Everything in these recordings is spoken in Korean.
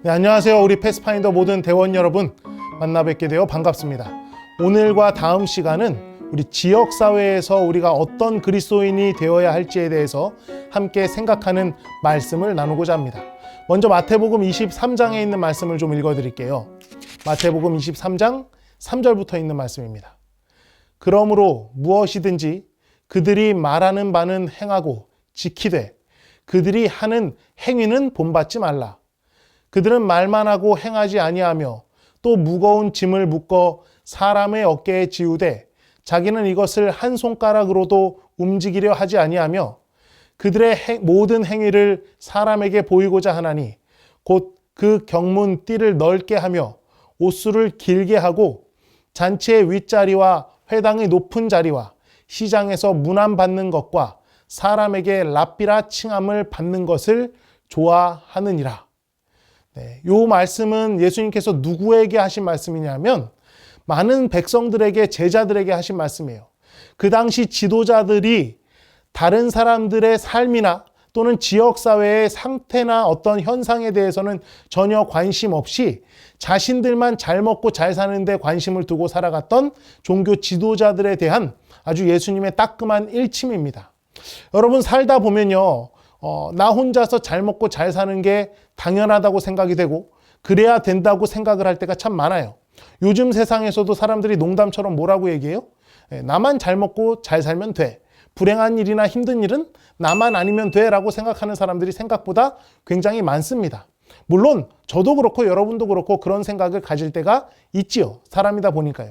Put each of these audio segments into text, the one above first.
네, 안녕하세요. 우리 패스파인더 모든 대원 여러분, 만나 뵙게 되어 반갑습니다. 오늘과 다음 시간은 우리 지역사회에서 우리가 어떤 그리스도인이 되어야 할지에 대해서 함께 생각하는 말씀을 나누고자 합니다. 먼저 마태복음 23장에 있는 말씀을 좀 읽어드릴게요. 마태복음 23장 3절부터 있는 말씀입니다. 그러므로 무엇이든지 그들이 말하는 바는 행하고 지키되 그들이 하는 행위는 본받지 말라. 그들은 말만 하고 행하지 아니하며 또 무거운 짐을 묶어 사람의 어깨에 지우되 자기는 이것을 한 손가락으로도 움직이려 하지 아니하며 그들의 모든 행위를 사람에게 보이고자 하나니 곧 그 경문 띠를 넓게 하며 옷수를 길게 하고 잔치의 윗자리와 회당의 높은 자리와 시장에서 문안 받는 것과 사람에게 랍비라 칭함을 받는 것을 좋아하느니라. 네, 이 말씀은 예수님께서 누구에게 하신 말씀이냐면 많은 백성들에게, 제자들에게 하신 말씀이에요. 그 당시 지도자들이 다른 사람들의 삶이나 또는 지역사회의 상태나 어떤 현상에 대해서는 전혀 관심 없이 자신들만 잘 먹고 잘 사는 데 관심을 두고 살아갔던 종교 지도자들에 대한 아주 예수님의 따끔한 일침입니다. 여러분, 살다 보면요, 나 혼자서 잘 먹고 잘 사는 게 당연하다고 생각이 되고 그래야 된다고 생각을 할 때가 참 많아요. 요즘 세상에서도 사람들이 농담처럼 뭐라고 얘기해요? 나만 잘 먹고 잘 살면 돼. 불행한 일이나 힘든 일은 나만 아니면 돼 라고 생각하는 사람들이 생각보다 굉장히 많습니다. 물론 저도 그렇고 여러분도 그렇고 그런 생각을 가질 때가 있지요. 사람이다 보니까요.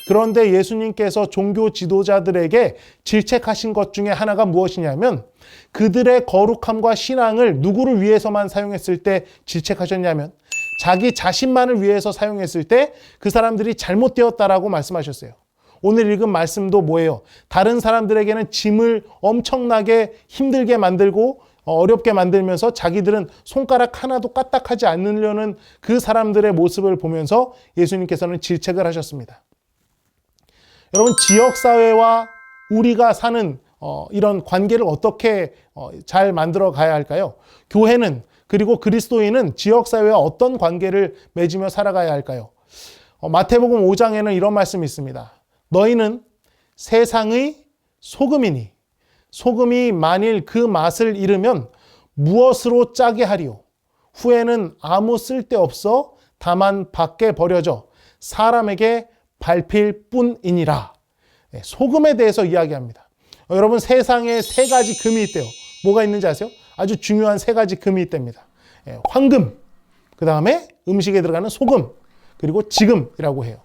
그런데 예수님께서 종교 지도자들에게 질책하신 것 중에 하나가 무엇이냐면 그들의 거룩함과 신앙을 누구를 위해서만 사용했을 때 질책하셨냐면 자기 자신만을 위해서 사용했을 때 그 사람들이 잘못되었다라고 말씀하셨어요. 오늘 읽은 말씀도 뭐예요? 다른 사람들에게는 짐을 엄청나게 힘들게 만들고 어렵게 만들면서 자기들은 손가락 하나도 까딱하지 않으려는 그 사람들의 모습을 보면서 예수님께서는 질책을 하셨습니다. 여러분, 지역사회와 우리가 사는 이런 관계를 어떻게 잘 만들어 가야 할까요? 교회는, 그리고 그리스도인은 지역사회와 어떤 관계를 맺으며 살아가야 할까요? 마태복음 5장에는 이런 말씀이 있습니다. 너희는 세상의 소금이니 소금이 만일 그 맛을 잃으면 무엇으로 짜게 하리요? 후에는 아무 쓸데없어 다만 밖에 버려져 사람에게 밟힐 뿐이니라. 소금에 대해서 이야기합니다. 여러분, 세상에 세 가지 금이 있대요. 뭐가 있는지 아세요? 아주 중요한 세 가지 금이 있답니다. 황금, 그 다음에 음식에 들어가는 소금, 그리고 지금이라고 해요.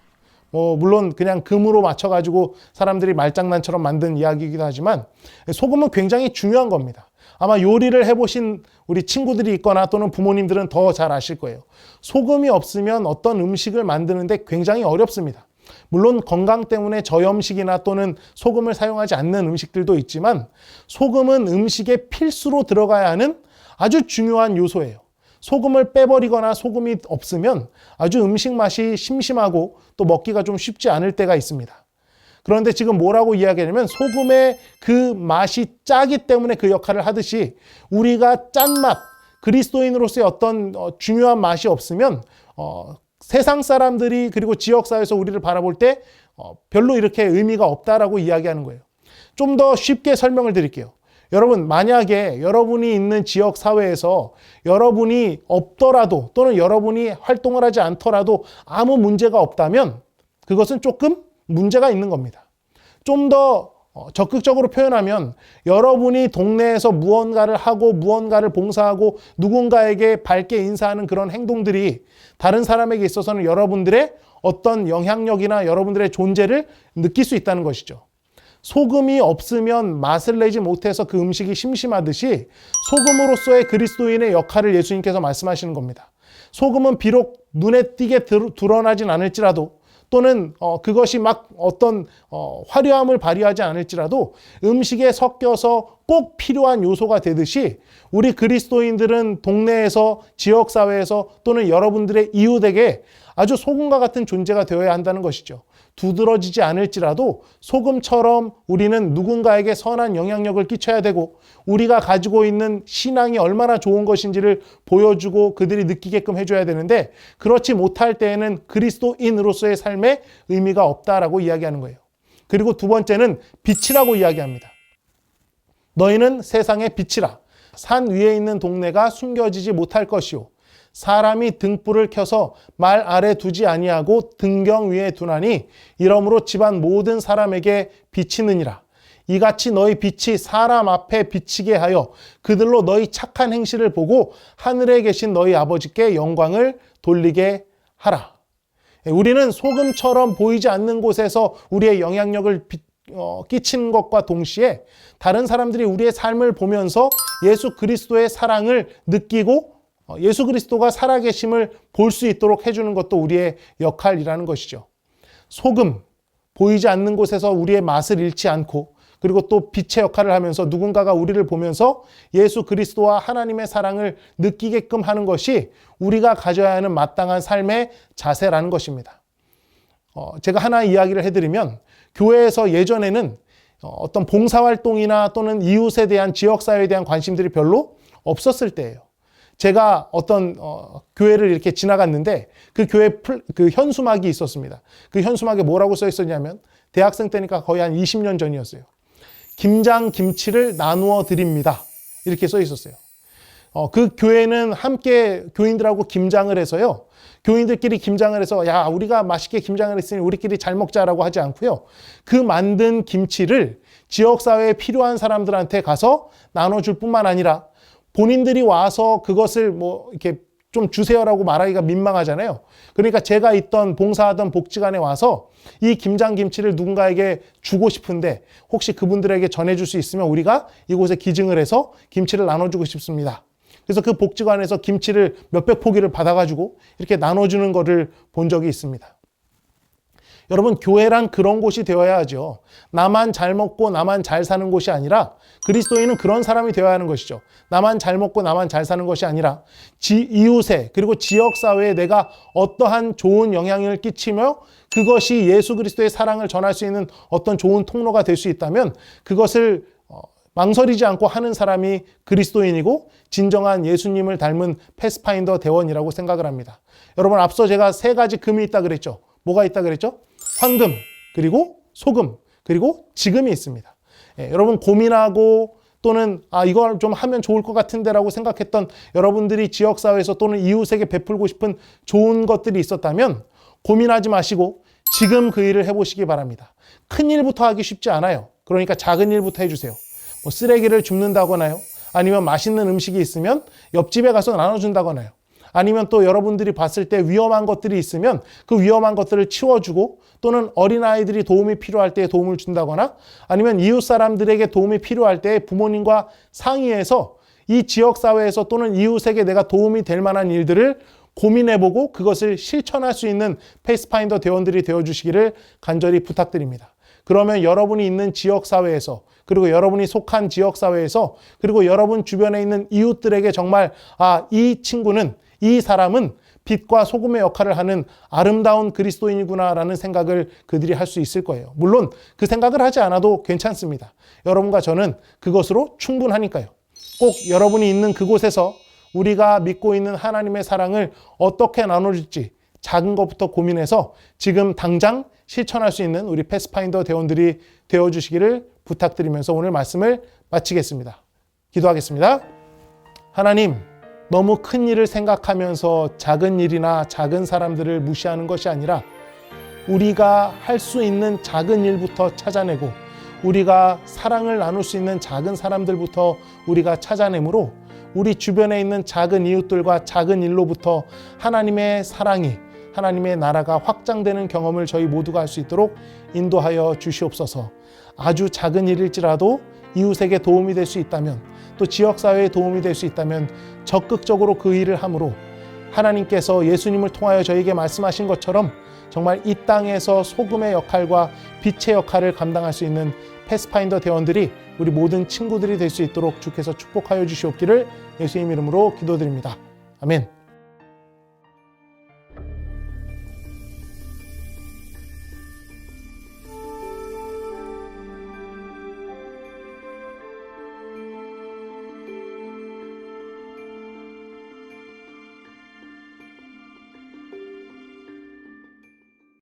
물론 그냥 금으로 맞춰가지고 사람들이 말장난처럼 만든 이야기이기도 하지만 소금은 굉장히 중요한 겁니다. 아마 요리를 해보신 우리 친구들이 있거나 또는 부모님들은 더 잘 아실 거예요. 소금이 없으면 어떤 음식을 만드는데 굉장히 어렵습니다. 물론 건강 때문에 저염식이나 또는 소금을 사용하지 않는 음식들도 있지만 소금은 음식에 필수로 들어가야 하는 아주 중요한 요소예요. 소금을 빼버리거나 소금이 없으면 아주 음식 맛이 심심하고 또 먹기가 좀 쉽지 않을 때가 있습니다. 그런데 지금 뭐라고 이야기하냐면 소금의 그 맛이 짜기 때문에 그 역할을 하듯이 우리가 짠맛, 그리스도인으로서의 어떤 중요한 맛이 없으면 세상 사람들이 그리고 지역사회에서 우리를 바라볼 때 별로 이렇게 의미가 없다라고 이야기하는 거예요. 좀 더 쉽게 설명을 드릴게요. 여러분, 만약에 여러분이 있는 지역 사회에서 여러분이 없더라도 또는 여러분이 활동을 하지 않더라도 아무 문제가 없다면 그것은 조금 문제가 있는 겁니다. 좀 더 적극적으로 표현하면 여러분이 동네에서 무언가를 하고 무언가를 봉사하고 누군가에게 밝게 인사하는 그런 행동들이 다른 사람에게 있어서는 여러분들의 어떤 영향력이나 여러분들의 존재를 느낄 수 있다는 것이죠. 소금이 없으면 맛을 내지 못해서 그 음식이 심심하듯이 소금으로서의 그리스도인의 역할을 예수님께서 말씀하시는 겁니다. 소금은 비록 눈에 띄게 드러나진 않을지라도 또는 그것이 막 어떤 화려함을 발휘하지 않을지라도 음식에 섞여서 꼭 필요한 요소가 되듯이 우리 그리스도인들은 동네에서, 지역사회에서 또는 여러분들의 이웃에게 아주 소금과 같은 존재가 되어야 한다는 것이죠. 두드러지지 않을지라도 소금처럼 우리는 누군가에게 선한 영향력을 끼쳐야 되고 우리가 가지고 있는 신앙이 얼마나 좋은 것인지를 보여주고 그들이 느끼게끔 해줘야 되는데 그렇지 못할 때에는 그리스도인으로서의 삶에 의미가 없다라고 이야기하는 거예요. 그리고 두 번째는 빛이라고 이야기합니다. 너희는 세상의 빛이라. 산 위에 있는 동네가 숨겨지지 못할 것이요 사람이 등불을 켜서 말 아래 두지 아니하고 등경 위에 두나니 이러므로 집안 모든 사람에게 비치느니라. 이같이 너희 빛이 사람 앞에 비치게 하여 그들로 너희 착한 행실을 보고 하늘에 계신 너희 아버지께 영광을 돌리게 하라. 우리는 소금처럼 보이지 않는 곳에서 우리의 영향력을 끼치는 것과 동시에 다른 사람들이 우리의 삶을 보면서 예수 그리스도의 사랑을 느끼고 예수 그리스도가 살아계심을 볼 수 있도록 해주는 것도 우리의 역할이라는 것이죠. 소금, 보이지 않는 곳에서 우리의 맛을 잃지 않고 그리고 또 빛의 역할을 하면서 누군가가 우리를 보면서 예수 그리스도와 하나님의 사랑을 느끼게끔 하는 것이 우리가 가져야 하는 마땅한 삶의 자세라는 것입니다. 제가 하나 이야기를 해드리면 교회에서 예전에는 어떤 봉사활동이나 또는 이웃에 대한 지역사회에 대한 관심들이 별로 없었을 때예요. 제가 어떤 교회를 이렇게 지나갔는데 그 교회 그 현수막이 있었습니다. 그 현수막에 뭐라고 써 있었냐면 대학생 때니까 거의 한 20년 전이었어요. 김장 김치를 나누어 드립니다. 이렇게 써 있었어요. 그 교회는 함께 교인들하고 김장을 해서요. 교인들끼리 김장을 해서 야 우리가 맛있게 김장을 했으니 우리끼리 잘 먹자라고 하지 않고요. 그 만든 김치를 지역사회에 필요한 사람들한테 가서 나눠줄 뿐만 아니라 본인들이 와서 그것을 뭐 이렇게 좀 주세요라고 말하기가 민망하잖아요. 그러니까 제가 있던 봉사하던 복지관에 와서 이 김장김치를 누군가에게 주고 싶은데 혹시 그분들에게 전해줄 수 있으면 우리가 이곳에 기증을 해서 김치를 나눠주고 싶습니다. 그래서 그 복지관에서 김치를 몇백 포기를 받아가지고 이렇게 나눠주는 거를 본 적이 있습니다. 여러분 교회란 그런 곳이 되어야 하죠. 나만 잘 먹고 나만 잘 사는 곳이 아니라 그리스도인은 그런 사람이 되어야 하는 것이죠. 나만 잘 먹고 나만 잘 사는 것이 아니라 이웃에 그리고 지역사회에 내가 어떠한 좋은 영향을 끼치며 그것이 예수 그리스도의 사랑을 전할 수 있는 어떤 좋은 통로가 될 수 있다면 그것을 망설이지 않고 하는 사람이 그리스도인이고 진정한 예수님을 닮은 패스파인더 대원이라고 생각을 합니다. 여러분 앞서 제가 세 가지 금이 있다 그랬죠. 뭐가 있다 그랬죠? 황금, 그리고 소금, 그리고 지금이 있습니다. 여러분 고민하고 또는 이걸 좀 하면 좋을 것 같은데 라고 생각했던 여러분들이 지역사회에서 또는 이웃에게 베풀고 싶은 좋은 것들이 있었다면 고민하지 마시고 지금 그 일을 해보시기 바랍니다. 큰 일부터 하기 쉽지 않아요. 그러니까 작은 일부터 해주세요. 뭐 쓰레기를 줍는다거나요. 아니면 맛있는 음식이 있으면 옆집에 가서 나눠준다거나요. 아니면 또 여러분들이 봤을 때 위험한 것들이 있으면 그 위험한 것들을 치워주고 또는 어린아이들이 도움이 필요할 때 도움을 준다거나 아니면 이웃 사람들에게 도움이 필요할 때 부모님과 상의해서 이 지역사회에서 또는 이웃에게 내가 도움이 될 만한 일들을 고민해보고 그것을 실천할 수 있는 페이스파인더 대원들이 되어주시기를 간절히 부탁드립니다. 그러면 여러분이 있는 지역사회에서 그리고 여러분이 속한 지역사회에서 그리고 여러분 주변에 있는 이웃들에게 정말 이 친구는 이 사람은 빛과 소금의 역할을 하는 아름다운 그리스도인이구나라는 생각을 그들이 할 수 있을 거예요. 물론 그 생각을 하지 않아도 괜찮습니다. 여러분과 저는 그것으로 충분하니까요. 꼭 여러분이 있는 그곳에서 우리가 믿고 있는 하나님의 사랑을 어떻게 나눠줄지 작은 것부터 고민해서 지금 당장 실천할 수 있는 우리 패스파인더 대원들이 되어주시기를 부탁드리면서 오늘 말씀을 마치겠습니다. 기도하겠습니다. 하나님, 너무 큰 일을 생각하면서 작은 일이나 작은 사람들을 무시하는 것이 아니라 우리가 할 수 있는 작은 일부터 찾아내고 우리가 사랑을 나눌 수 있는 작은 사람들부터 우리가 찾아내므로 우리 주변에 있는 작은 이웃들과 작은 일로부터 하나님의 사랑이 하나님의 나라가 확장되는 경험을 저희 모두가 할 수 있도록 인도하여 주시옵소서. 아주 작은 일일지라도 이웃에게 도움이 될 수 있다면 또 지역사회에 도움이 될 수 있다면 적극적으로 그 일을 함으로 하나님께서 예수님을 통하여 저에게 말씀하신 것처럼 정말 이 땅에서 소금의 역할과 빛의 역할을 감당할 수 있는 패스파인더 대원들이 우리 모든 친구들이 될 수 있도록 주께서 축복하여 주시옵기를 예수님 이름으로 기도드립니다. 아멘.